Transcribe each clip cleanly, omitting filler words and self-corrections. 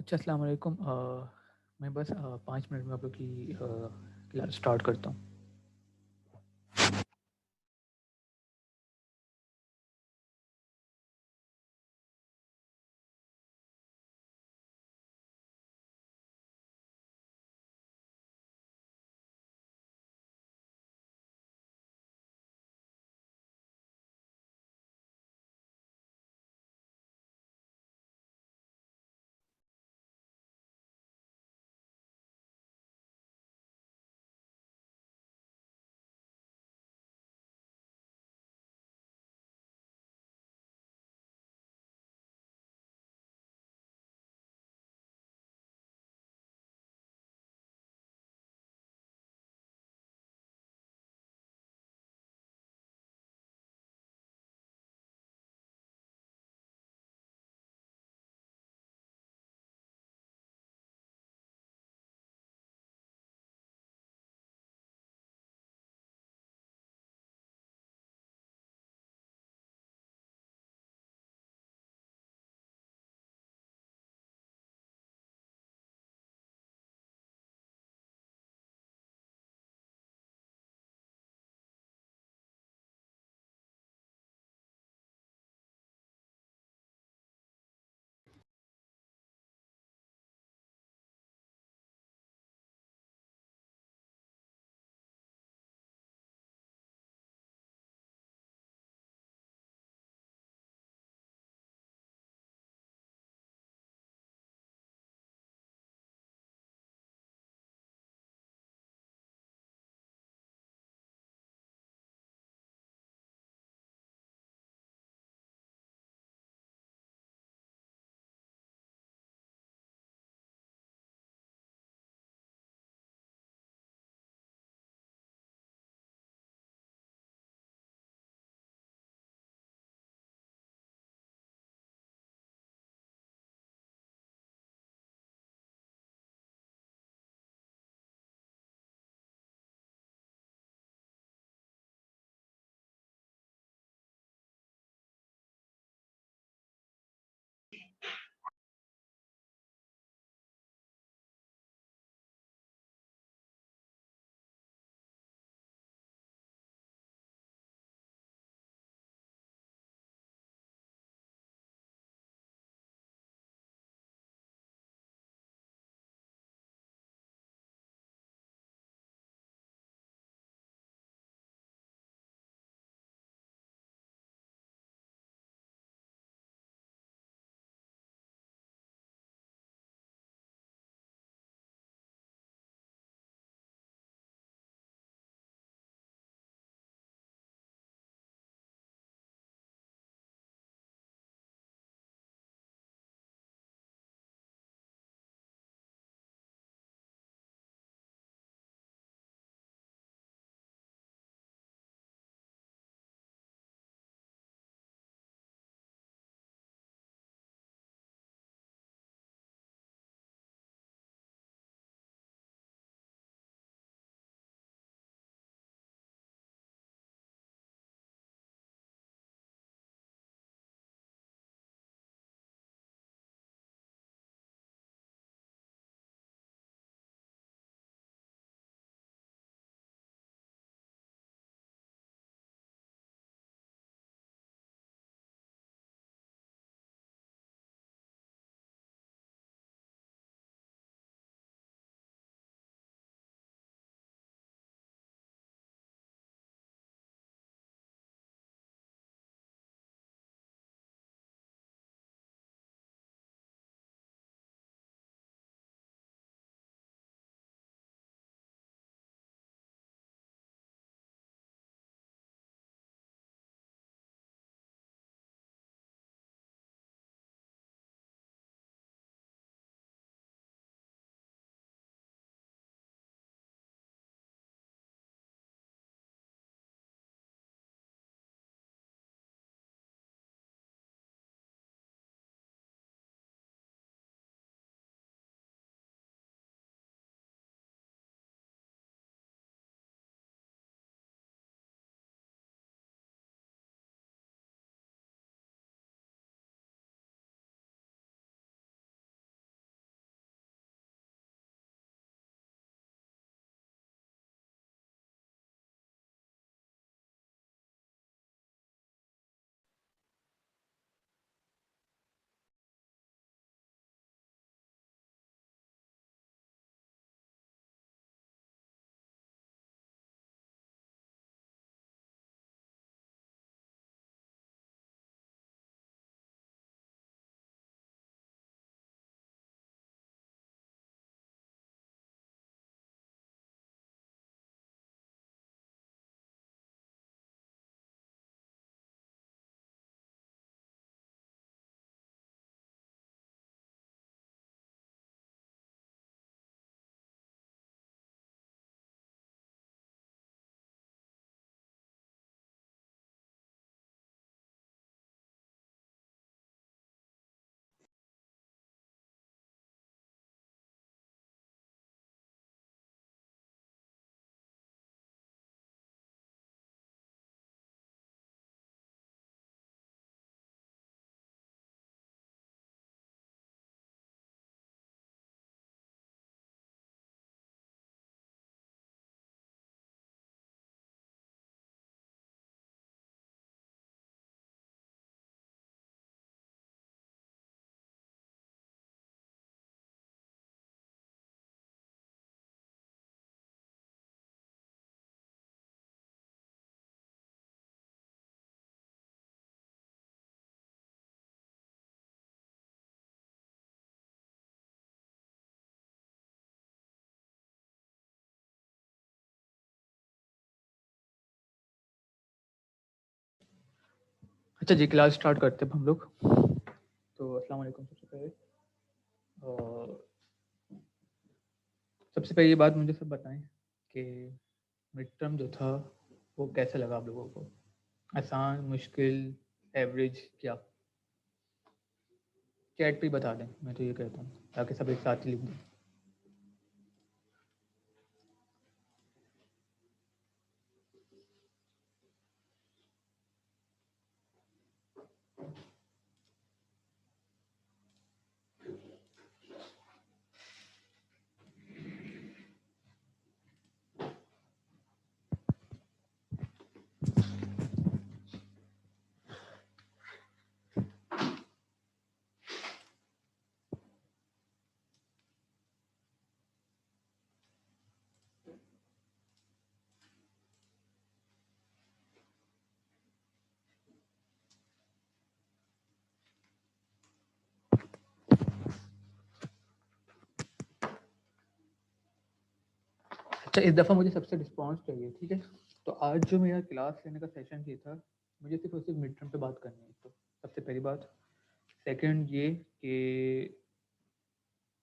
अच्छा, अस्सलाम वालेकुम। मैं बस 5 मिनट में आप लोग की क्लास स्टार्ट करता हूँ। अच्छा जी, क्लास स्टार्ट करते हैं हम लोग। तो अस्सलाम वालेकुम। सबसे पहले ये बात मुझे सब बताएं कि मिड टर्म जो था वो कैसा लगा आप लोगों को? आसान, मुश्किल, एवरेज, क्या? चैट पे ही बता दें, मैं तो ये कहता हूँ ताकि सब एक साथ ही लिख दें। अच्छा, इस दफ़ा मुझे सबसे रिस्पॉन्स चाहिए, ठीक है? तो आज जो मेरा क्लास लेने का सेशन ये था, मुझे सिर्फ और सिर्फ मिड टर्म पे बात करनी है। तो सबसे पहली बात। सेकंड ये कि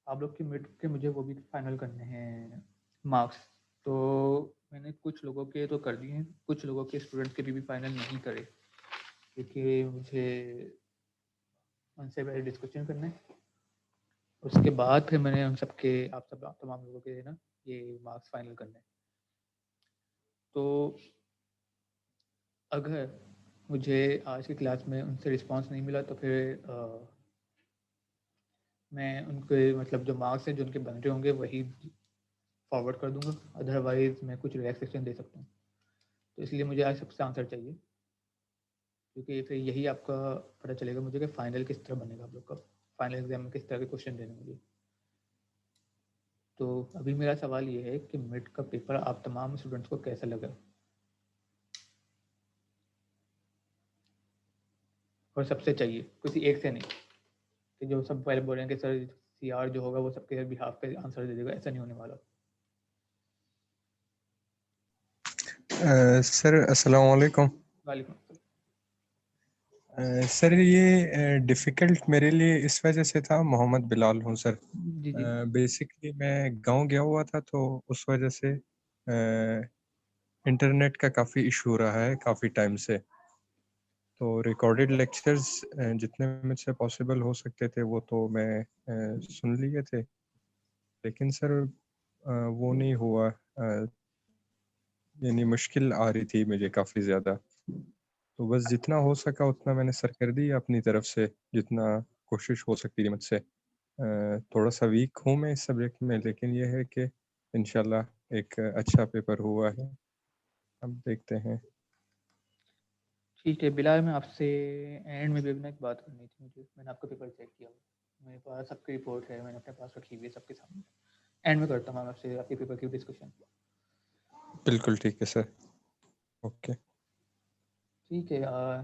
आप लोग के मिड के मुझे वो भी फाइनल करने हैं मार्क्स। तो मैंने कुछ लोगों के तो कर दिए हैं, कुछ लोगों के स्टूडेंट्स के भी फाइनल नहीं करे, क्योंकि मुझे उनसे पहले डिस्कशन करना है। उसके बाद फिर मैंने उन सबके आप सब तमाम लोगों के ना ये मार्क्स फाइनल करने हैं। तो अगर मुझे आज की क्लास में उनसे रिस्पांस नहीं मिला तो फिर मैं उनके मतलब जो मार्क्स हैं जो उनके बन रहे होंगे वही फॉरवर्ड कर दूंगा। अदरवाइज मैं कुछ रिलैक्सेशन दे सकता हूँ। तो इसलिए मुझे आज सबसे आंसर चाहिए, क्योंकि फिर यही आपका पता चलेगा मुझे कि फाइनल किस तरह बनेगा आप लोग का, फाइनल एग्जाम में किस तरह के क्वेश्चन देने मुझे। तो अभी मेरा सवाल ये है कि मिड का पेपर आप तमाम स्टूडेंट्स को कैसा लगा? और सबसे चाहिए, किसी एक से नहीं कि जो सब पहले बोलेंगे सर सीआर जो होगा वो सबके बिहाफ पे आंसर दे देगा, ऐसा नहीं होने वाला। सर अस्सलाम वालेकुम। वालेकुम। सर ये डिफ़िकल्ट मेरे लिए इस वजह से था, मोहम्मद बिलाल हूँ सर। जी जी। बेसिकली मैं गांव गया हुआ था तो उस वजह से इंटरनेट का काफ़ी इशू रहा है काफ़ी टाइम से। तो रिकॉर्डेड लेक्चर्स जितने मुझसे पॉसिबल हो सकते थे वो तो मैं सुन लिए थे, लेकिन सर वो नहीं हुआ। यानी मुश्किल आ रही थी मुझे काफ़ी ज़्यादा। तो बस जितना हो सका उतना मैंने सर कर दिया अपनी तरफ से, जितना कोशिश हो सकती थी मुझसे। थोड़ा सा वीक हूँ मैं इस सब्जेक्ट में, लेकिन ये है कि इंशाल्लाह एक अच्छा पेपर हुआ है। अब देखते हैं। ठीक है बिलाल, मैं आपसे एंड में भी अपना एक बात करनी थी। मुझे मैंने आपका पेपर चेक किया, मेरे पास सबकी रिपोर्ट है, मैंने अपने पास रखी हुई है सबके सामने। एंड में करता हूँ आपसे आपके पेपर की डिस्कशन। बिल्कुल ठीक है सर। ओके। ठीक है।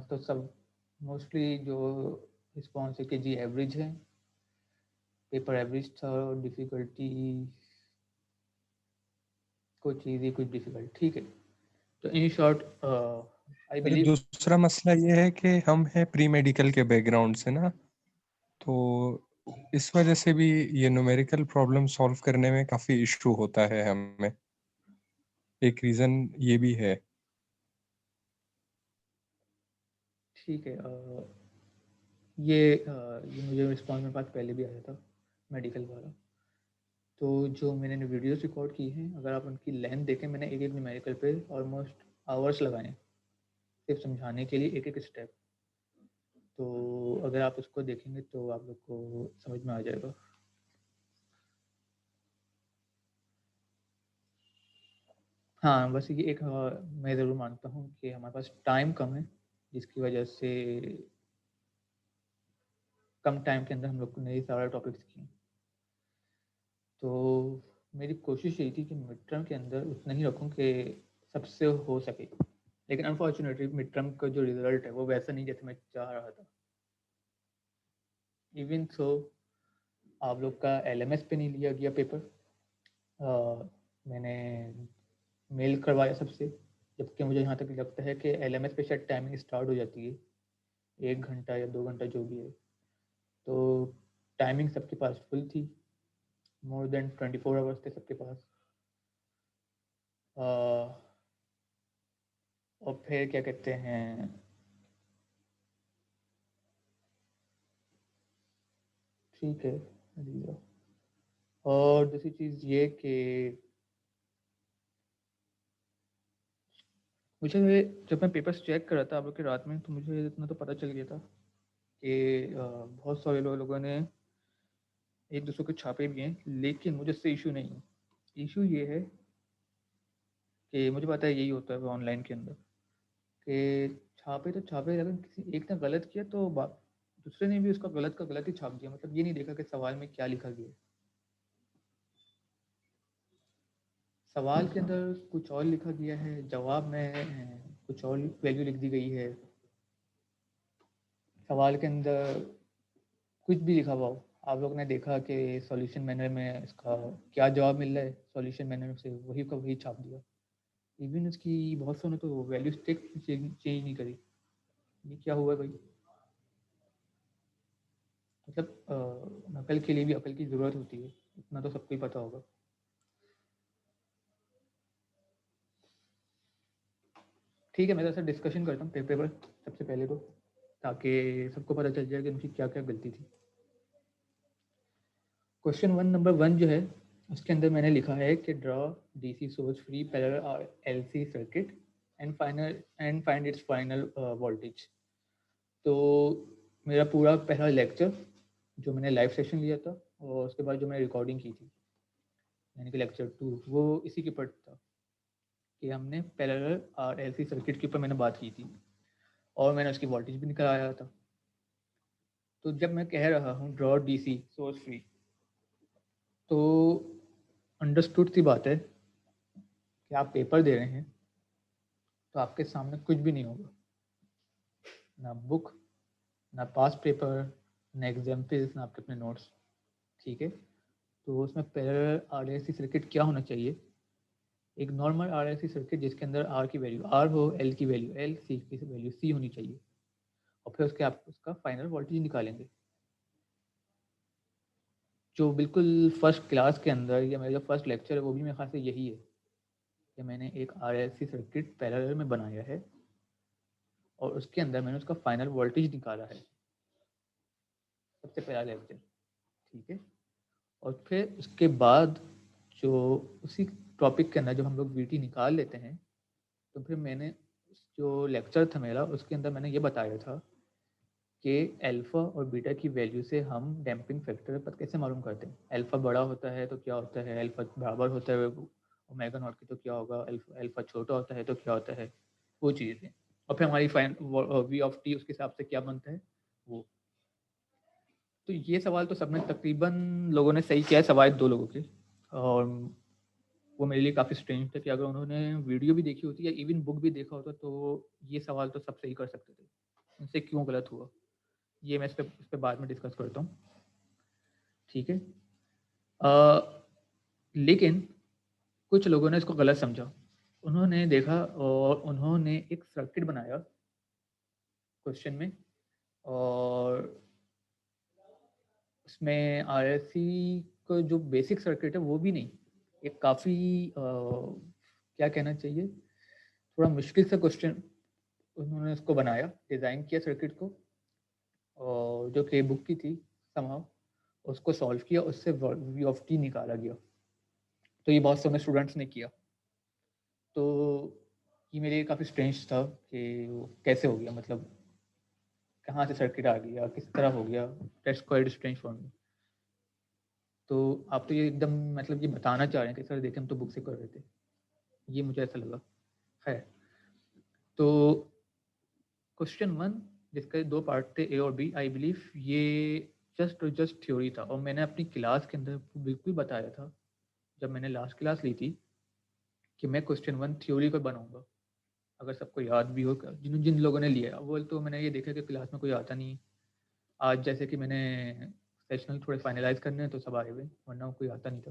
तो सब मोस्टली जो रिस्पॉन्स है कि जी एवरेज है, पेपर एवरेज था, डिफ़िकल्टी कुछ ईजी कुछ डिफ़िकल्ट, ठीक है। तो in short I sir believe. दूसरा मसला ये है कि हम हैं प्री मेडिकल के बैकग्राउंड से ना, तो इस वजह से भी ये न्यूमेरिकल प्रॉब्लम सॉल्व करने में काफ़ी इशू होता है हमें। एक रीज़न ये भी है। ठीक है। ये मुझे रिस्पॉन्स मेरे पास पहले भी आया था मेडिकल वाला। तो जो मैंने वीडियोस रिकॉर्ड की हैं, अगर आप उनकी लेंथ देखें, मैंने एक एक न्यूमेरिकल पे ऑलमोस्ट आवर्स लगाए हैं सिर्फ समझाने के लिए एक एक स्टेप। तो अगर आप उसको देखेंगे तो आप लोग को समझ में आ जाएगा। हाँ बस ये एक मैं ज़रूर मानता हूँ कि हमारे पास टाइम कम है, जिसकी वजह से कम टाइम के अंदर हम लोग ने ये सारा टॉपिक्स किए। तो मेरी कोशिश यही थी कि मिड टर्म के अंदर उतना ही रखूँ कि सबसे हो सके, लेकिन अनफॉर्चुनेटली मिड टर्म का जो रिजल्ट है वो वैसा नहीं जैसे मैं चाह रहा था। इवन सो आप लोग का एलएमएस पे नहीं लिया गया पेपर। मैंने मेल करवाया सबसे, जबकि मुझे यहाँ तक लगता है कि एलएमएस पे शायद टाइमिंग स्टार्ट हो जाती है 1 घंटा या 2 घंटा जो भी है। तो टाइमिंग सबके पास फुल थी, मोर देन 24 आवर्स थे सबके पास। और फिर क्या कहते हैं, ठीक है। और दूसरी चीज़ ये कि मुझे, जब मैं पेपर्स चेक कर रहा था आप लोग के रात में, तो मुझे इतना तो पता चल गया था कि बहुत सारे लोगों ने एक दूसरे को छापे भी हैं, लेकिन मुझे इससे इशू नहीं है। इशू ये है कि मुझे पता है यही होता है ऑनलाइन के अंदर, कि छापे तो छापे, अगर किसी एक ने गलत किया तो दूसरे ने भी उसका गलत का गलत ही छाप दिया। मतलब ये नहीं देखा कि सवाल में क्या लिखा गया है। सवाल के अंदर कुछ और लिखा गया है, जवाब में कुछ और वैल्यू लिख दी गई है। सवाल के अंदर कुछ भी लिखा हुआ हो, आप लोग ने देखा कि सॉल्यूशन मैनर में इसका क्या जवाब मिल रहा है, सॉल्यूशन मैनर से वही का वही छाप दिया। इवन इसकी बहुत सौ ने तो वैल्यू स्टिक चेंज नहीं करी। ये क्या हुआ भाई? मतलब नकल के लिए भी अकल की ज़रूरत होती है, इतना तो सबको ही पता होगा। ठीक है, मैं तो डिस्कशन करता हूँ पेपर पर सबसे पहले तो, ताकि सबको पता चल जाए कि उनकी क्या क्या गलती थी। क्वेश्चन 1 नंबर 1 जो है, उसके अंदर मैंने लिखा है कि draw DC source free parallel LC circuit and find its final voltage. तो मेरा पूरा पहला लेक्चर जो मैंने लाइव सेशन लिया था, और उसके बाद जो मैंने रिकॉर्डिंग की थी, यानी कि लेक्चर 2, वो इसी के ऊपर था कि हमने पैरेलल और एलसी सर्किट के ऊपर मैंने बात की थी, और मैंने उसकी वोल्टेज भी निकल आया था। तो जब मैं कह रहा हूँ ड्रॉ डीसी सोर्स फ्री, तो अंडरस्टूड सी बात है कि आप पेपर दे रहे हैं तो आपके सामने कुछ भी नहीं होगा, ना बुक, ना पास पेपर, ना एग्जाम्पल्स, ना आपके अपने नोट्स। ठीक है, तो उसमें पैरेलल आरएलसी सर्किट क्या होना चाहिए? एक नॉर्मल आरएलसी सर्किट जिसके अंदर आर की वैल्यू आर हो, एल की वैल्यू एल, सी की वैल्यू सी होनी चाहिए, और फिर उसके आप उसका फाइनल वोल्टेज निकालेंगे। जो बिल्कुल फर्स्ट क्लास के अंदर, या मेरा जो फर्स्ट लेक्चर है वो भी मेरे ख्याल से यही है कि मैंने एक आरएलसी सर्किट पैरेलल में बनाया है और उसके अंदर मैंने उसका फाइनल वोल्टेज निकाला है, सबसे पहला लेक्चर। ठीक है, और फिर उसके बाद जो उसी टॉपिक के अंदर जब हम लोग वीटी निकाल लेते हैं, तो फिर मैंने जो लेक्चर था मेरा, उसके अंदर मैंने ये बताया था कि अल्फ़ा और बीटा की वैल्यू से हम डैम्पिंग फैक्टर पर कैसे मालूम करते हैं। अल्फ़ा बड़ा होता है तो क्या होता है, अल्फ़ा बराबर होता है ओमेगा नॉट की तो क्या होगा, अल्फ़ा छोटा होता है तो क्या होता है, वो चीज़ें। और फिर हमारी फाइन वी ऑफ टी उसके हिसाब से क्या बनता है वो। तो ये सवाल तो सबने तकरीबन लोगों ने सही किया है, सवाल 2 लोगों के। और वो मेरे लिए काफ़ी स्ट्रेंज था कि अगर उन्होंने वीडियो भी देखी होती या इवन बुक भी देखा होता तो ये सवाल तो सब सही कर सकते थे, इनसे क्यों गलत हुआ। ये मैं इस पे बाद में डिस्कस करता हूँ। ठीक है, लेकिन कुछ लोगों ने इसको गलत समझा। उन्होंने देखा और उन्होंने एक सर्किट बनाया क्वेश्चन में, और उसमें आरएलसी को जो बेसिक सर्किट है वो भी नहीं, एक काफ़ी क्या कहना चाहिए, थोड़ा मुश्किल सा क्वेश्चन उन्होंने उसको बनाया, डिज़ाइन किया सर्किट को, और जो कि बुक की थी समहाउ, उसको सॉल्व किया, उससे वी ऑफ टी निकाला गया। तो ये बहुत सारे स्टूडेंट्स ने किया। तो ये मेरे लिए काफ़ी स्ट्रेंज था कि वो कैसे हो गया, मतलब कहाँ से सर्किट आ गया, किस तरह हो गया, that's quite strange for me. तो आप तो ये एकदम मतलब ये बताना चाह रहे हैं कि सर देखें हम तो बुक से कर रहे थे, ये मुझे ऐसा लगा। है तो क्वेश्चन 1 जिसके 2 पार्ट थे, ए और बी, आई बिलीव ये जस्ट थ्योरी था, और मैंने अपनी क्लास के अंदर बिल्कुल बताया था जब मैंने लास्ट क्लास ली थी कि मैं क्वेश्चन 1 थ्योरी को बनाऊंगा। अगर सबको याद भी हो, जिन जिन लोगों ने लिया वो, तो मैंने ये देखा कि क्लास में कोई आता नहीं। आज जैसे कि मैंने सेशनल थोड़े फाइनलाइज करने हैं तो सब आए हुए, वरना कोई आता नहीं था।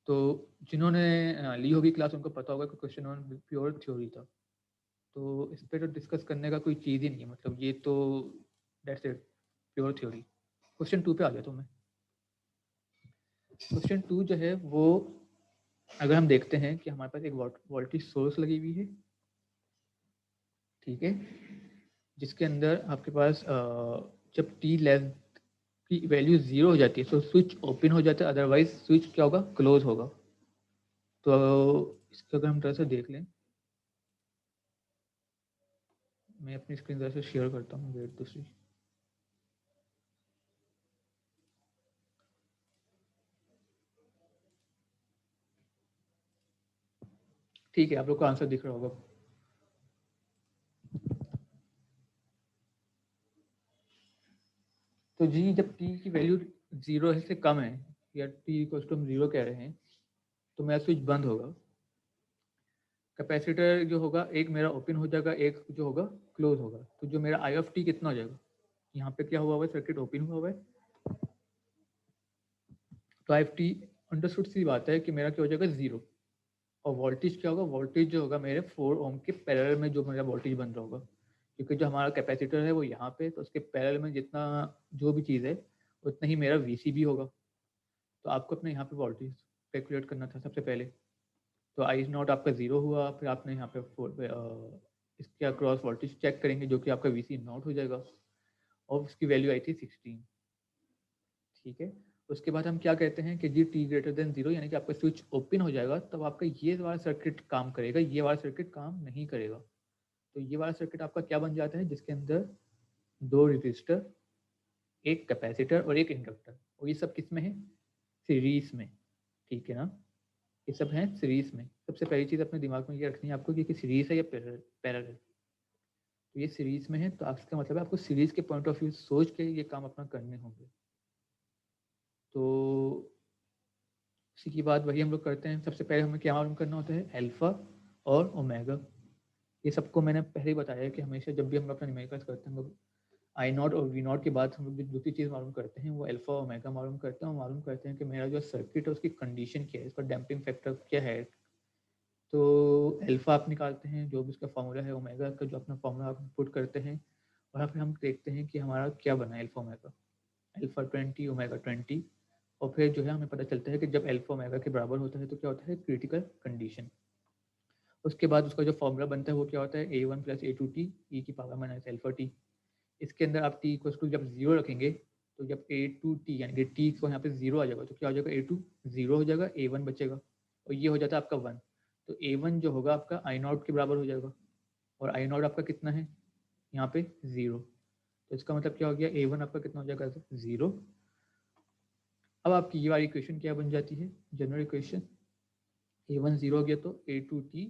तो जिन्होंने ली होगी क्लास उनको पता होगा कि क्वेश्चन 1 प्योर थ्योरी था। तो इस पे तो डिस्कस करने का कोई चीज़ ही नहीं है, मतलब ये तो that's it, pure theory. Question 2 पे आ गया तो मैं क्वेश्चन 2 जो है वो, अगर हम देखते हैं कि हमारे पास एक वोल्टेज सोर्स लगी हुई है, ठीक है, जिसके अंदर आपके पास जब टी लेस की वैल्यू 0 हो जाती है तो स्विच ओपन हो जाता है, अदरवाइज स्विच क्या होगा, क्लोज होगा। तो इसको अगर हम थोड़ा सा देख लें, मैं अपनी स्क्रीन थोड़ा सा शेयर करता हूँ, वेट दूसरी। ठीक है, आप लोग को आंसर दिख रहा होगा। तो जी जब टी की वैल्यू 0 से कम है या टी इक्वल टू हम 0 कह रहे हैं, तो मेरा स्विच बंद होगा, कैपेसिटर जो होगा एक मेरा ओपन हो जाएगा, एक जो होगा क्लोज होगा। तो जो मेरा आई ऑफ टी कितना हो जाएगा, यहाँ पे क्या हुआ हुआ है, सर्किट ओपन हुआ हुआ है, तो आई ऑफ टी अंडरस्टूड सी बात है कि मेरा क्या हो जाएगा 0। और वोल्टेज क्या होगा, वोल्टेज जो होगा मेरे 4 ओम के पैरेलल में जो मेरा वोल्टेज बन रहा होगा, क्योंकि जो हमारा कैपेसिटर है वो यहाँ पे, तो उसके पैरेलल में जितना जो भी चीज़ है उतना ही मेरा वीसी भी होगा। तो आपको अपने यहाँ पे वोल्टेज कैलकुलेट करना था सबसे पहले। तो आई नॉट आपका 0 हुआ, फिर आपने यहाँ पे इसके अक्रॉस वोल्टेज चेक करेंगे जो कि आपका वी सी नॉट हो जाएगा, और उसकी वैल्यू आई थी 16, ठीक है। उसके बाद हम क्या कहते हैं कि जी टी ग्रेटर देन 0 यानी कि आपका स्विच ओपन हो जाएगा, तब आपका ये वाला सर्किट काम करेगा, ये वाला सर्किट काम नहीं करेगा। तो ये वाला सर्किट आपका क्या बन जाता है, जिसके अंदर 2 रजिस्टर, एक कैपेसिटर और एक इंडक्टर, और ये सब किस में है, सीरीज में, ठीक है ना, ये सब हैं सीरीज में। सबसे पहली चीज़ अपने दिमाग में ये रखनी है आपको कि सीरीज है या पैरेलल। तो ये सीरीज में है, तो इसका मतलब है आपको सीरीज के पॉइंट ऑफ व्यू सोच के ये काम अपना करने होंगे। तो इसी की बात वही हम लोग करते हैं। सबसे पहले हमें क्या मालूम करना होता है, अल्फा और ओमेगा। ये सबको मैंने पहले ही बताया कि हमेशा जब भी हम लोग अपना न्यूमेरिकल्स करते हैं, हम लोग आई नॉट और वी नॉट के बाद हम लोग जो दूसरी चीज़ मालूम करते हैं वो अल्फा ओमेगा मालूम करते हैं, और मालूम करते हैं कि मेरा जो सर्किट है उसकी कंडीशन क्या है, इसका डैम्पिंग फैक्टर क्या है। तो अल्फा आप निकालते हैं, जो भी उसका फॉर्मूला है, ओमेगा का जो अपना फॉर्मूला आप पुट करते हैं, और फिर हम देखते हैं कि हमारा क्या बना है अल्फा ओमेगा, अल्फा 20 ओमेगा 20। और फिर जो है हमें पता चलता है कि जब अल्फा ओमेगा के बराबर होता है तो क्या होता है, क्रिटिकल कंडीशन। उसके बाद उसका जो फॉर्मूला बनता है वो क्या होता है, A1 + A2 t e की पावर माइनस अल्फा टी। इसके अंदर आप t इक्वल टू जब 0 रखेंगे, तो जब A2t यानी कि t को यहाँ पे 0 आ जाएगा, तो क्या हो जाएगा, A2 0 हो जाएगा, A1 बचेगा, और ये हो जाता है आपका 1। तो A1 जो होगा आपका आई नॉट के बराबर हो जाएगा, और आई नॉट आपका कितना है यहाँ पे 0। तो इसका मतलब क्या हो गया, A1 आपका कितना हो जाएगा 0। अब आपकी ये वाली इक्वेशन क्या बन जाती है, जनरल इक्वेशन, A1 0 हो गया तो A2t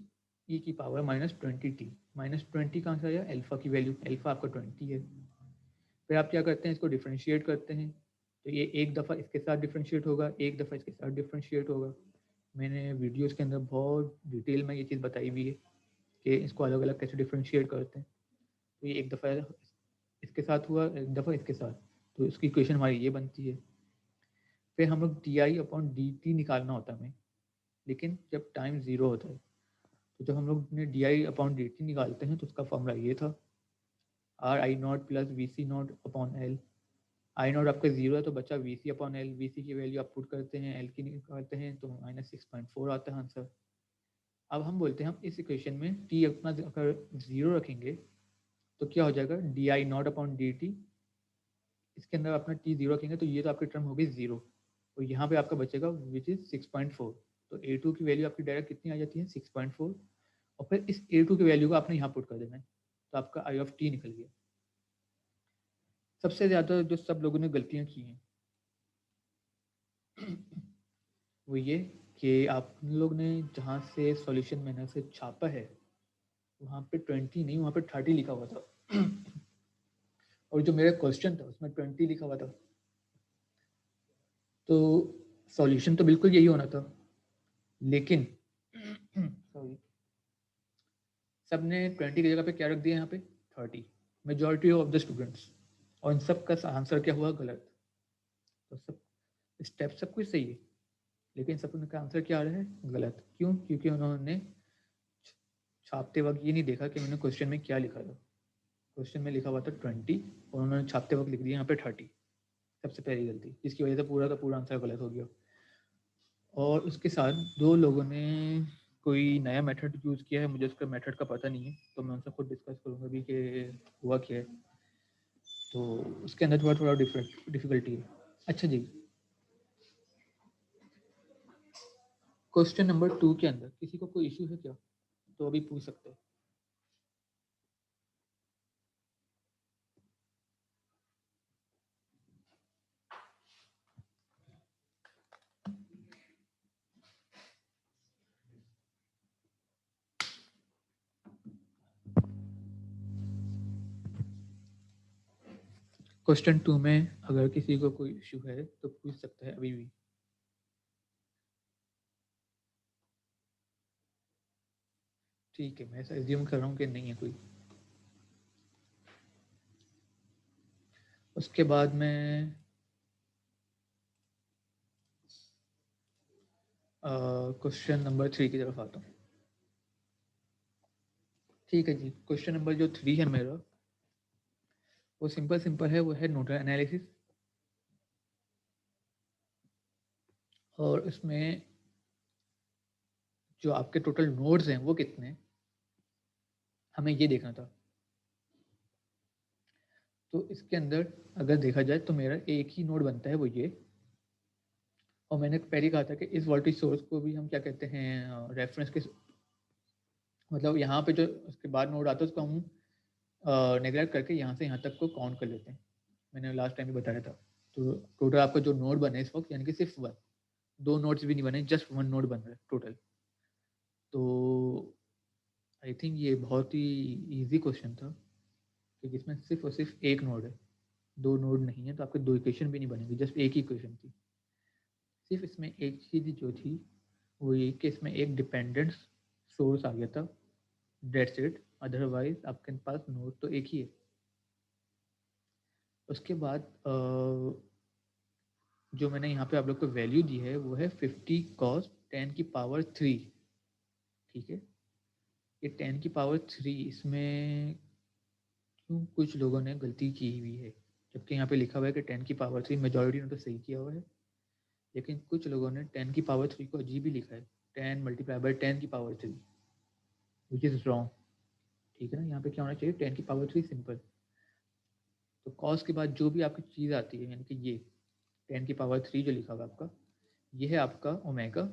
e की पावर -20t, -20 कहाँ से आया, अल्फा की वैल्यू, अल्फा आपका 20 है। फिर आप क्या करते हैं, इसको डिफ्रेंशिएट करते हैं, तो ये एक दफ़ा इसके साथ डिफ्रेंशिएट होगा, एक दफ़ा इसके साथ डिफ्रेंशिएट होगा। मैंने वीडियोस के अंदर बहुत डिटेल में ये चीज़ बताई हुई है कि इसको अलग अलग कैसे डिफ्रेंशिएट करते हैं। तो ये एक दफ़ा इसके साथ हुआ, एक दफ़ा इसके साथ, तो इसकी इक्वेशन हमारी ये बनती है। फिर हम लोग di/dt निकालना होता है हमें, लेकिन जब टाइम 0 होता है, तो जब हम लोग ने di/dt निकालते हैं तो उसका फॉर्मूला ये था, RI0 + VC0/L। आई नॉट आपका 0 है तो बचा VC/L, VC की वैल्यू आप पुट करते हैं, L की निकालते हैं तो -6.4 आता है आंसर। अब हम बोलते हैं हम इस इक्वेशन में t अपना अगर 0 रखेंगे तो क्या हो जाएगा, di/dt, इसके अंदर अपना t 0 रखेंगे तो ये तो आपकी टर्म होगी 0, और यहाँ पे आपका बचेगा विच इज 6.4। तो A2 की वैल्यू आपकी डायरेक्ट कितनी आ जाती है, 6.4, और फिर इस A2 की वैल्यू को आपने यहाँ पुट कर देना है, तो आपका आई ऑफ टी निकल गया। सबसे ज़्यादा जो सब लोगों ने गलतियाँ की हैं वो ये कि आप लोग ने जहाँ से सॉल्यूशन मैंने से छापा है वहाँ पे 20 नहीं, वहाँ पे 30 लिखा हुआ था और जो मेरा क्वेश्चन था उसमें 20 लिखा हुआ था। तो सॉल्यूशन तो बिल्कुल यही होना था, लेकिन सॉरी, सबने 20 की जगह पे क्या रख दिया यहाँ पे 30, मेजॉरिटी ऑफ द स्टूडेंट्स, और इन सब का आंसर क्या हुआ, गलत। तो सब स्टेप सब कुछ सही है, लेकिन सब का आंसर क्या आ रहा है, गलत। क्यों, क्योंकि उन्होंने छापते वक्त ये नहीं देखा कि मैंने क्वेश्चन में क्या लिखा था। क्वेश्चन में लिखा हुआ था 20 और उन्होंने छापते वक्त लिख दिया यहाँ पे 30। सबसे पहली गलती, जिसकी वजह से पूरा का पूरा आंसर गलत हो गया। और उसके साथ 2 लोगों ने कोई नया मेथड यूज़ किया है, मुझे उसका मेथड का पता नहीं है, तो मैं उनसे खुद डिस्कस करूँगा भी कि हुआ क्या है। तो उसके अंदर थोड़ा डिफ़िकल्टी है। अच्छा जी, क्वेश्चन नंबर 2 के अंदर किसी को कोई इशू है क्या? तो अभी पूछ सकते हैं। क्वेश्चन 2 में अगर किसी को कोई इशू है तो पूछ सकता है अभी भी। ठीक है, मैं ऐसा एज्यूम कर रहा हूँ कि नहीं है कोई। उसके बाद में क्वेश्चन नंबर 3 की तरफ आता हूँ। ठीक है जी, क्वेश्चन नंबर जो 3 है मेरा, वो सिंपल है, वो है नोडल एनालिसिस। और इसमें जो आपके टोटल नोड्स हैं वो कितने हैं, हमें ये देखना था। तो इसके अंदर अगर देखा जाए तो मेरा एक ही नोड बनता है, वो ये। और मैंने पहले कहा था कि इस वोल्टेज सोर्स को भी हम क्या कहते हैं, रेफरेंस के, मतलब यहाँ पे जो उसके बाद नोड आता है उसको हम नेगलेक्ट करके यहाँ से यहाँ तक को काउंट कर लेते हैं। मैंने लास्ट टाइम भी बताया था। तो टोटल आपका जो नोड बने इस वक्त, यानी कि सिर्फ 1, 2 नोड्स भी नहीं बने, जस्ट 1 नोड बन रहा है टोटल। तो आई थिंक ये बहुत ही ईजी क्वेश्चन था, क्योंकि इसमें सिर्फ और सिर्फ एक नोड है, 2 नोड नहीं है, तो आपके 2 इक्वेशन भी नहीं बनेगी, जस्ट एक ही इक्वेशन थी। सिर्फ इसमें एक चीज़ जो थी वो ये कि इसमें एक डिपेंडेंट सोर्स आ गया था, डेट्स इट। अदरवाइज आपके पास नोड तो एक ही है। उसके बाद जो मैंने यहाँ पे आप लोग को वैल्यू दी है वो है 50 cos 10 की पावर 3। ठीक है, ये 10 की पावर 3, इसमें क्यों कुछ लोगों ने गलती की हुई है, जबकि यहाँ पे लिखा हुआ है कि 10 की पावर 3, मेजॉरिटी ने तो सही किया हुआ है, लेकिन कुछ लोगों ने 10 की पावर 3 को अजीब ही लिखा है, 10 मल्टीप्लाई बाई 10 की पावर 3, विच इज़ रॉन्ग। ठीक है ना, यहाँ पे क्या होना चाहिए, 10 की पावर 3 सिंपल। तो कॉस के बाद जो भी आपकी चीज़ आती है, यानी कि ये 10 की पावर 3 जो लिखा हुआ आपका, ये है आपका ओमेगा।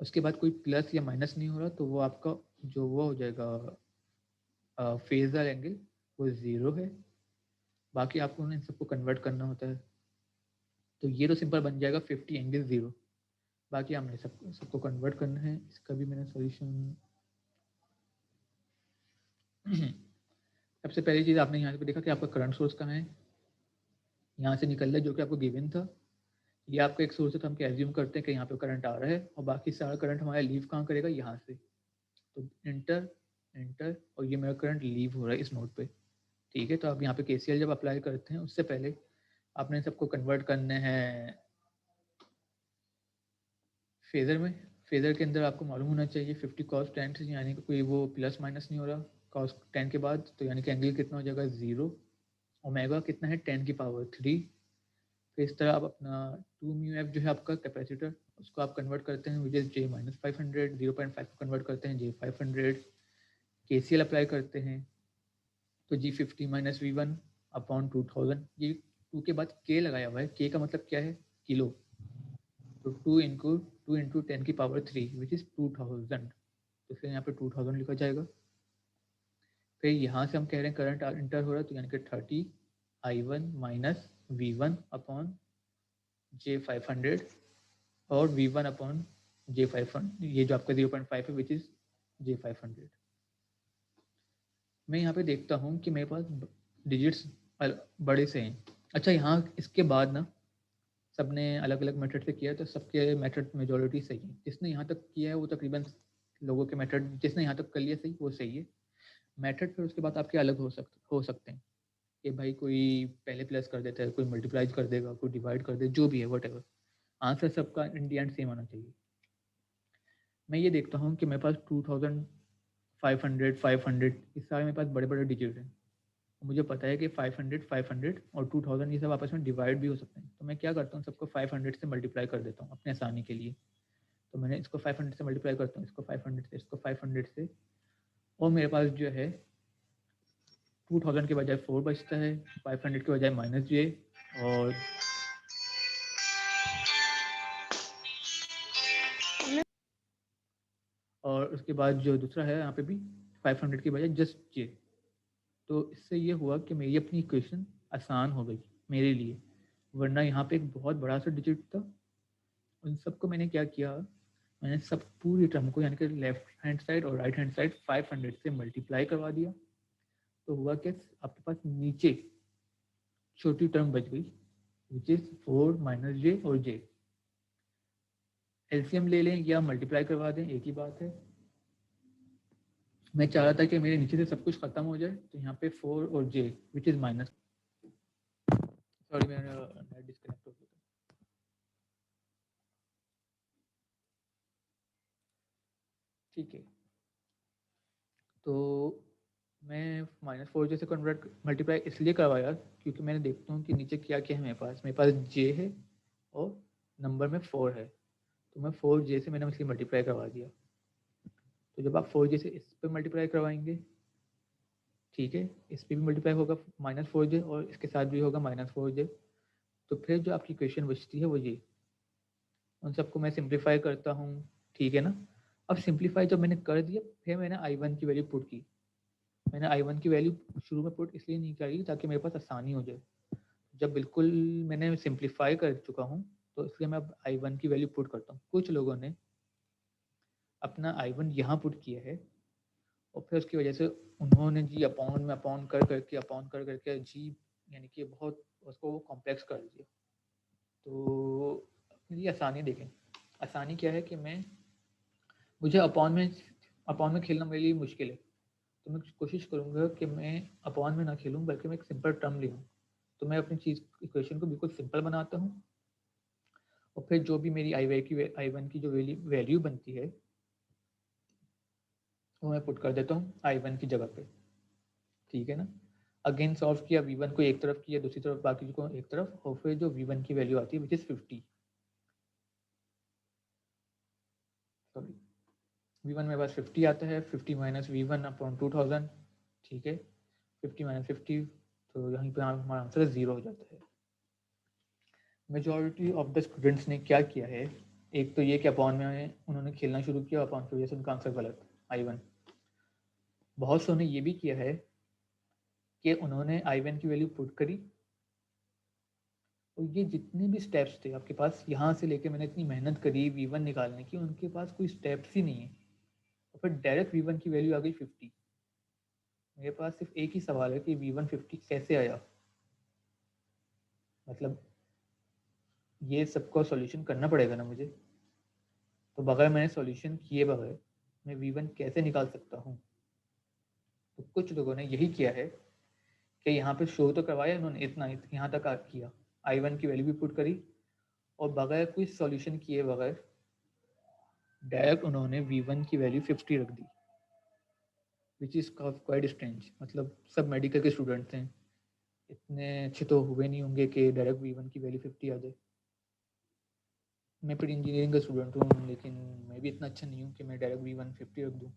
उसके बाद कोई प्लस या माइनस नहीं हो रहा, तो वो आपका जो वो हो जाएगा फेजर एंगल, वो 0 है। बाकी आपको उन्हें सबको कन्वर्ट करना होता है, तो ये तो सिंपल बन जाएगा 50 एंगल 0। बाकी हमने सबको कन्वर्ट करना है। इसका भी मैंने सॉल्यूशन सबसे पहली चीज़ आपने यहाँ पे देखा कि आपका करंट सोर्स कहाँ है, यहाँ से निकल रहा है, जो कि आपको गिवन था। ये आपका एक सोर्स है, तो हम क्या एज्यूम करते हैं कि यहाँ पे करंट आ रहा है, और बाकी सारा करंट हमारा लीव कहाँ करेगा, यहाँ से। तो इंटर इंटर, और ये मेरा करंट लीव हो रहा है इस नोड पे। ठीक है, तो आप यहाँ पे केसीएल जब अप्लाई करते हैं, उससे पहले आपने सबको कन्वर्ट करने हैं फेजर में। फेजर के अंदर आपको मालूम होना चाहिए 50 cos 10, यानी कि कोई वो प्लस माइनस नहीं हो रहा cos 10 के बाद, तो यानी कि एंगल कितना हो जाएगा 0। ओमेगा कितना है 10 की पावर 3। फिर इस तरह आप अपना 2 म्यू एफ जो है आपका कैपेसिटर, उसको आप कन्वर्ट करते हैं विच इज जे माइनस 500, 0.5 को कन्वर्ट करते हैं जे 500। के सी एल अप्लाई करते हैं, तो जी 50 माइनस वी वन अपॉन 2000। ये 2 के बाद के लगाया हुआ है, के का मतलब क्या है, किलो। तो 2 इंटू 10 की पावर 3 विच इज़ 2000, तो फिर यहाँ पे 2000 लिखा जाएगा। फिर यहाँ से हम कह रहे हैं करंट इंटर हो रहा है, तो यानी कि 30 I1 minus V1 upon J500, और V1 अपॉन J500, ये जो आपका 0.5 है विच इज़ J500। मैं यहाँ पे देखता हूँ कि मेरे पास डिजिट्स बड़े से हैं। अच्छा, यहाँ इसके बाद ना सबने अलग अलग मेथड से किया, तो सबके मेथड मेजोरिटी सही है। जिसने यहाँ तक किया है वो तकरीबन लोगों के मेथड, जिसने यहाँ तक कर लिया सही, वो सही है। मेथड फिर उसके बाद आपके अलग हो सकते हैं कि भाई कोई पहले प्लस कर देता है, कोई मल्टीप्लाइज कर देगा, कोई डिवाइड कर दे, जो भी है वट एवर, आंसर सबका इन दी एंड सेम आना चाहिए। मैं ये देखता हूँ कि मेरे पास 500 500 ये सारे मेरे पास बड़े बड़े डिजिट हैं। मुझे पता है कि 500 500 और 2000 ये सब आपस में डिवाइड भी हो सकते हैं। तो मैं क्या करता हूँ, सबको 500 से मल्टीप्लाई कर देता हूँ अपने आसानी के लिए। तो मैंने इसको 500 से मल्टीप्लाई करता हूँ, इसको 500 से, इसको 500 से, और मेरे पास जो है 2000 के बजाय 4 बचता है, 500 के बजाय -j, और उसके बाद जो दूसरा है यहाँ पे भी 500 के बजाय जस्ट j। तो इससे ये हुआ कि मेरी अपनी इक्वेशन आसान हो गई मेरे लिए, वरना यहाँ पे एक बहुत बड़ा सा डिजिट था। उन सबको मैंने क्या किया, मैंने सब पूरी टर्म को यानी कि लेफ्ट हैंड साइड और राइट हैंड साइड 500 से मल्टीप्लाई करवा दिया। तो हुआ कि आपके पास नीचे छोटी टर्म बच गई विच इज 4 -j और j। एलसीएम ले लें या मल्टीप्लाई करवा दें, एक ही बात है। मैं चाह रहा था कि मेरे नीचे से सब कुछ खत्म हो जाए, तो यहाँ पे 4 और j which is minus, sorry मेरा नेट डिस्कनेक्ट हो गया। ठीक है, तो मैं -4 से कन्वर्ट मल्टीप्लाई इसलिए करवाया क्योंकि मैंने देखता हूँ कि नीचे क्या क्या है मेरे पास j है और नंबर में 4 है, तो मैं 4j से मैंने इसलिए मल्टीप्लाई करवा दिया। तो जब आप 4j से इस पर मल्टीप्लाई करवाएंगे, ठीक है, इस पर भी मल्टीप्लाई होगा -4j और इसके साथ भी होगा -4j, तो फिर जो आपकी इक्वेशन बचती है वो ये। उन सबको मैं सिंप्लीफाई करता हूँ, ठीक है ना। अब सिंप्लीफाई जब मैंने कर दिया, फिर मैंने I1 की वैल्यू पुट की। मैंने I1 की वैल्यू शुरू में पुट इसलिए नहीं करी ताकि मेरे पास आसानी हो जाए। जब बिल्कुल मैंने सिंप्लीफाई कर चुका हूँ, तो इसलिए मैं अब I1 की वैल्यू पुट करता हूँ। कुछ लोगों ने अपना I1 यहाँ पुट किया है और फिर उसकी वजह से उन्होंने जी अपॉन कर करके जी यानी कि बहुत उसको कॉम्प्लेक्स कर दिया। तो अपने लिए आसानी देखें, आसानी क्या है कि मुझे अपॉन में खेलना मेरे लिए मुश्किल है, तो मैं कोशिश करूँगा कि मैं अपॉन में ना खेलूँ बल्कि मैं एक सिंपल टर्म लूँ। तो मैं अपनी इक्वेशन को बिल्कुल सिंपल बनाता हूँ और फिर जो भी मेरी I1 की जो वैल्यू बनती है वो मैं पुट कर देता हूँ I1 की जगह पे, ठीक है ना। अगेन सॉल्व किया, V1 को एक तरफ किया, दूसरी तरफ बाकी को एक तरफ, और फिर जो V1 की वैल्यू आती है विच इज़ 50, सॉरी V1 मेरे पास 50 आता है, 50 - V1 अपॉन 2000, ठीक है, 50 - 50, तो यहीं पे हमारा आंसर 0 हो जाता है। मेजॉरिटी ऑफ द स्टूडेंट्स ने क्या किया है, एक तो ये कि अपॉन में उन्होंने खेलना शुरू किया, अपॉन की वजह से उनका आंसर गलत I1। बहुत सौ ने ये भी किया है कि उन्होंने I1 की वैल्यू पुट करी, और ये जितने भी स्टेप्स थे आपके पास, यहाँ से लेके मैंने इतनी मेहनत करी V1 निकालने की, उनके पास कोई स्टेप्स ही नहीं है, और फिर डायरेक्ट V1 की वैल्यू आ गई 50। मेरे पास सिर्फ एक ही सवाल है कि V1 50 कैसे आया, मतलब ये सबको सॉल्यूशन करना पड़ेगा ना मुझे, तो बगैर मैंने सॉल्यूशन किए बगैर मैं V1 कैसे निकाल सकता हूँ। तो कुछ लोगों ने यही किया है कि यहाँ पे शो तो करवाया उन्होंने, इतना यहाँ तक किया, I1 की वैल्यू भी पुट करी और बगैर कोई सॉल्यूशन किए बगैर डायरेक्ट उन्होंने V1 की वैल्यू 50 रख दी, विच इज़ क्वाइट स्ट्रेंज। मतलब सब मेडिकल के स्टूडेंट्स हैं, इतने अच्छे तो हुए नहीं होंगे कि डायरेक्ट V1 की वैल्यू 50 आ जाए। मैं फिर इंजीनियरिंग का स्टूडेंट हूँ, लेकिन मैं भी इतना अच्छा नहीं हूँ कि मैं डायरेक्ट V1 50 रख दूँ।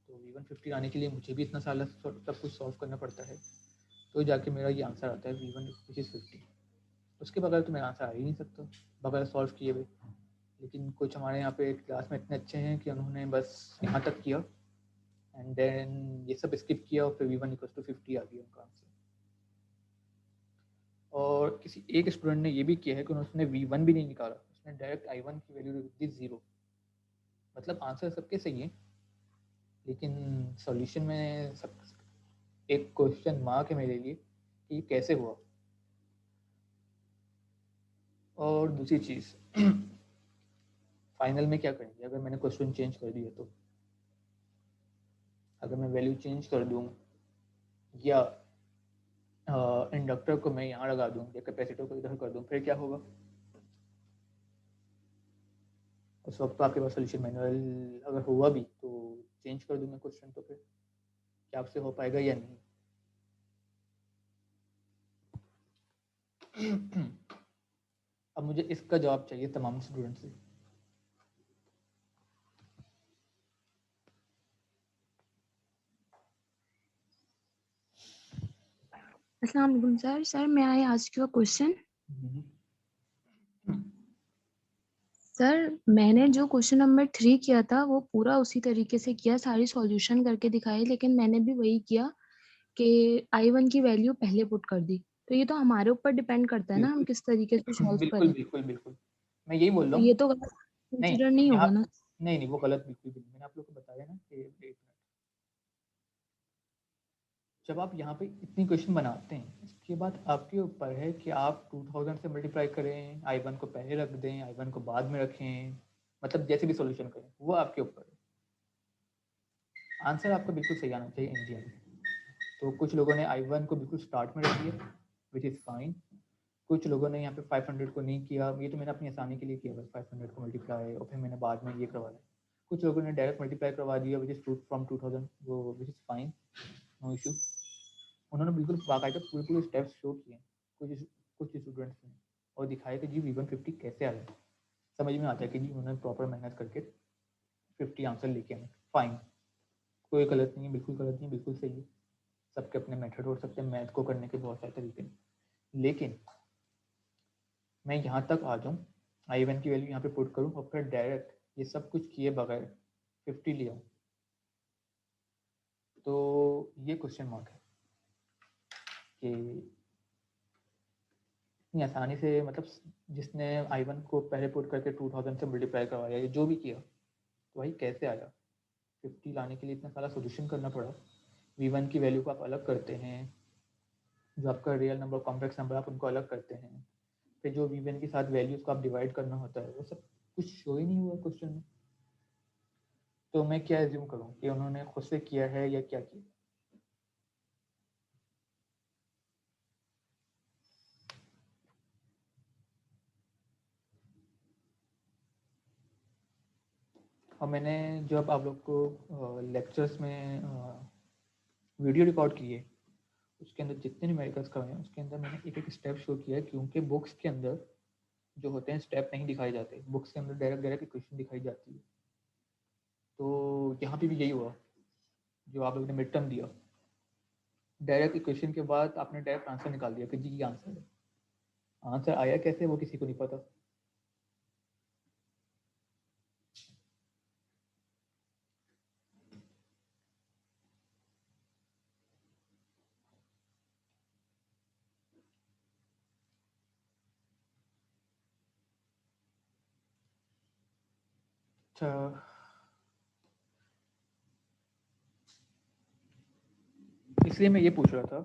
तो V1 50 आने के लिए मुझे भी इतना सारा सब कुछ सॉल्व करना पड़ता है, तो जाके मेरा ये आंसर आता है V1 विच इज़ 50। उसके बगैर तो मेरा आंसर आ ही नहीं सकता बगैर सॉल्व किए हुए। लेकिन कुछ हमारे यहाँ पे क्लास में इतने अच्छे हैं कि उन्होंने बस यहाँ तक किया एंड देन ये सब स्किप किया और फिर V1 = 50 आ गया उनका आंसर। और किसी एक स्टूडेंट ने ये भी किया है कि उसने V1 भी नहीं निकाला, उसने डायरेक्ट I1 की वैल्यू रख दी 0। मतलब आंसर सबके सही है, लेकिन सॉल्यूशन में सब एक क्वेश्चन मार्क है मेरे लिए कि ये कैसे हुआ। और दूसरी चीज़ फाइनल में क्या करेंगे अगर मैंने क्वेश्चन चेंज कर दिया, तो अगर मैं वैल्यू चेंज कर दूँ या इंडक्टर को मैं यहाँ लगा दूँ या कैपेसिटर को इधर कर दूँ, फिर क्या होगा। उस वक्त तो आपके पास सोल्यूशन मैनुअल अगर हुआ भी तो चेंज कर दूँ मैं क्वेश्चन, तो फिर क्या आपसे हो पाएगा या नहीं? अब मुझे इसका जवाब चाहिए तमाम स्टूडेंट से। अस्सलाम वालेकुम sir. Sir, may I ask you a question? Sir, मैंने जो क्वेश्चन नंबर 3 किया था वो पूरा उसी तरीके से किया, सारी सॉल्यूशन करके दिखाई, लेकिन मैंने भी वही किया कि I1 की वैल्यू पहले पुट कर दी। तो ये तो हमारे ऊपर डिपेंड करता है ना, हम किस तरीके से सॉल्व बिल्कुल करें। बिल्कुल मैं यही बोल तो रहा ये हूँ। तो गलत नहीं, कंसीडर नहीं यहाँ होगा ना? नहीं वो गलत बिल्कुल भी नहीं। मैंने आप लोग को बताया ना कि एक मिनट, जब आप यहाँ पे इतनी क्वेश्चन बनाते हैं, इसके बाद आपके ऊपर है कि आप 2000 से मल्टीप्लाई करें, I1 को पहले रख दें, I1 को बाद में रखें, मतलब जैसे भी सॉल्यूशन करें वो आपके ऊपर है। आंसर आपका बिल्कुल सही आना चाहिए इन दी एंड। तो कुछ लोगों ने I1 को बिल्कुल स्टार्ट में रख दिया, विच इज़ फाइन। कुछ लोगों ने यहाँ पे 500 को नहीं किया, ये तो मैंने अपनी आसानी के लिए किया बस, 500 को मल्टीप्लाई, और फिर मैंने बाद में ये करवाया। कुछ लोगों ने डायरेक्ट मल्टीप्लाई करवा दिया, विच इज़ फ्रॉम 2000, वो which is fine, no issue. उन्होंने बिल्कुल बाकायदा पूरे स्टेप्स शो किए कुछ स्टूडेंट्स ने, और दिखाया कि जी V150 कैसे आया। समझ में आता है कि जी उन्होंने प्रॉपर मेहनत करके 50 आंसर लेके आए, फाइन, कोई गलत नहीं है, बिल्कुल गलत नहीं है, बिल्कुल सही है। सबके अपने मेथड हो सकते हैं मैथ को करने के बहुत सारे तरीके हैं, लेकिन मैं यहाँ तक आ जाऊँ, I1 की वैल्यू यहाँ पे पुट करूँ और फिर डायरेक्ट ये सब कुछ किए बगैर 50 ले आऊँ, तो ये क्वेश्चन मार्क है कि इतनी आसानी से, मतलब जिसने I1 को पहले पुट करके 2000 से मल्टीप्लाई करवाया या जो भी किया, तो भाई कैसे आया 50 लाने के लिए इतना सारा सोल्यूशन करना पड़ा। V1 की वैल्यू को आप अलग करते हैं, जो आपका रियल नंबर कॉम्प्लेक्स नंबर आप उनको अलग करते हैं, फिर जो V1 के साथ वैल्यूज को आप डिवाइड करना होता है, वो सब कुछ शो ही नहीं हुआ क्वेश्चन में। तो मैं क्या एज्यूम करूँ कि उन्होंने खुद से किया है या क्या किया? और मैंने जब आप लोग को लेक्चर्स में वीडियो रिकॉर्ड किए, उसके अंदर जितने न्यूमेरिकल्स करवाए हैं उसके अंदर मैंने एक एक स्टेप शो किया है, क्योंकि बुक्स के अंदर जो होते हैं स्टेप नहीं दिखाए जाते, बुक्स के अंदर डायरेक्ट इक्वेशन दिखाई जाती है। तो यहाँ पे भी यही हुआ, जो आप लोगों ने मिड टर्म दिया, डायरेक्ट इक्वेशन के बाद आपने डायरेक्ट आंसर निकाल दिया कि जी ये आंसर है। आंसर आया कैसे वो किसी को नहीं पता। अच्छा, इसलिए मैं ये पूछ रहा था।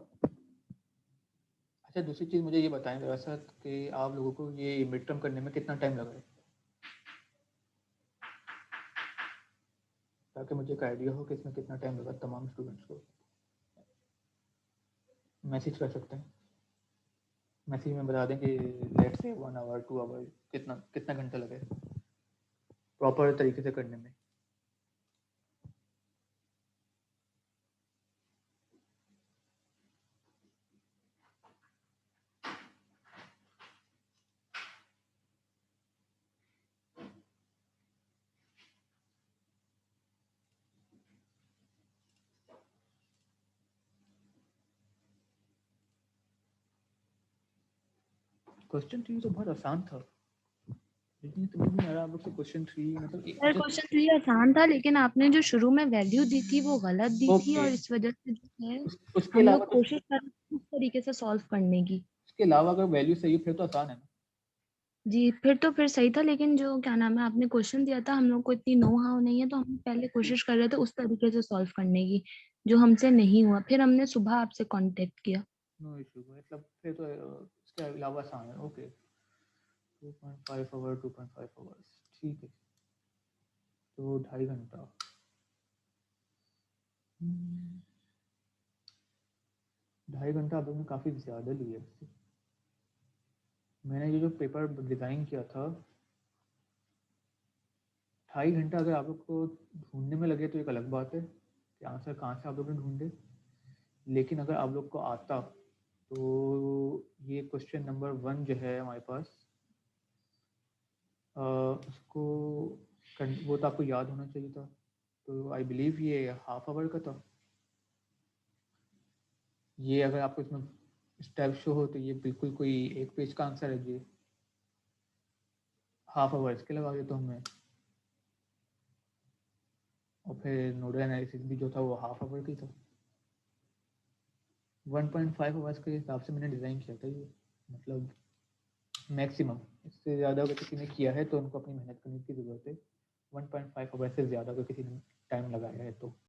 अच्छा, दूसरी चीज़ मुझे ये बताएं जरा सा कि आप लोगों को ये मिड टर्म करने में कितना टाइम लगा है, ताकि मुझे एक आइडिया हो कि इसमें कितना टाइम लगा तमाम स्टूडेंट्स को। मैसेज कर सकते हैं, मैसेज में बता दें कि लेट्स से 1 आवर 2 आवर, कितना कितना घंटा लगे प्रॉपर तरीके से करने में। क्वेश्चन 3 तो बहुत आसान था, लेकिन समझ नहीं आ रहा आप लोग से क्वेश्चन 3 मतलब सर, क्वेश्चन 3 आसान था, लेकिन आपने जो शुरू में वैल्यू दी थी वो गलत दी थी, और इस वजह से जो है उसके हम अलावा लोग कोशिश कर रहे हैं उस तरीके से सॉल्व करने की। उसके अलावा अगर वैल्यू सही हो फिर तो आसान है ना। जी, फिर सही था, लेकिन जो क्या नाम है आपने क्वेश्चन दिया था, हम लोग को इतनी नो हाउ नहीं है, तो हम पहले कोशिश कर रहे थे उस तरीके से सॉल्व करने की, जो हमसे नहीं हुआ। फिर हमने सुबह आपसे कांटेक्ट किया। नो इशू, मतलब फिर तो इसके अलावा आसान है। ओके, 2.5 आवर 2.5 आवर्स, ठीक है, तो 2.5 घंटा। 2.5 घंटा आप लोगों ने काफ़ी ज़्यादा लिया है। मैंने ये जो पेपर डिज़ाइन किया था 2.5 घंटा अगर आप लोग को ढूंढने में लगे तो एक अलग बात है कि आंसर कहाँ से आप लोग ने ढूंढे, लेकिन अगर आप लोग को आता तो ये क्वेश्चन नंबर 1 जो है हमारे पास उसको वो तो आपको याद होना चाहिए था। तो आई बिलीव ये हाफ आवर का था। ये अगर आपको इसमें स्टेप शो हो तो ये बिल्कुल कोई एक पेज का आंसर है। ये हाफ आवर इसके लगा देता हूँ मैं, और फिर नोडल एनालिसिस भी जो था वो हाफ आवर की था। 1.5 आवर्स के हिसाब से मैंने डिज़ाइन किया था ये, मतलब मैक्सिमम। इससे ज़्यादा अगर किसी ने किया है तो उनको अपनी मेहनत करने की ज़रूरत है। 1.5 आवर्स से ज़्यादा अगर किसी ने टाइम लगाया है तो